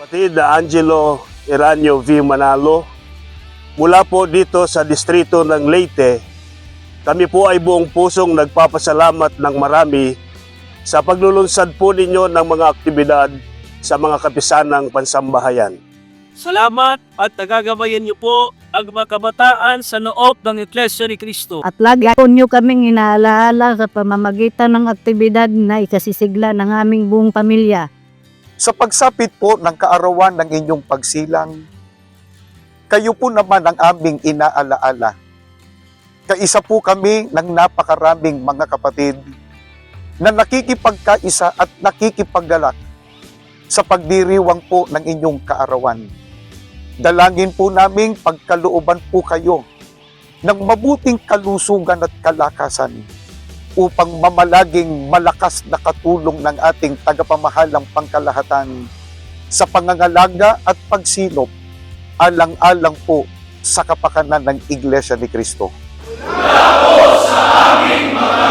Kapatid Angelo Eranio V. Manalo, mula po dito sa distrito ng Leyte, kami po ay buong pusong nagpapasalamat ng marami sa paglulunsad po ninyo ng mga aktibidad sa mga kapisanang pansambahayan. Salamat at nagagabayan niyo po ang mga kabataan sa loob ng Iglesia ni Cristo. At lagi po nyo kaming inaalaala sa pamamagitan ng aktibidad na ikasisigla ng aming buong pamilya. Sa pagsapit po ng kaarawan ng inyong pagsilang, kayo po naman ang aming inaalaala. Kaisa po kami ng napakaraming mga kapatid na nakikipagkaisa at nakikipaggalak sa pagdiriwang po ng inyong kaarawan. Dalangin po naming pagkalooban po kayo ng mabuting kalusugan at kalakasan upang mamalaging malakas na katulong ng ating tagapamahalang pangkalahatan sa pangangalaga at pagsilop alang-alang po sa kapakanan ng Iglesia ni Cristo. Mula po sa aming mga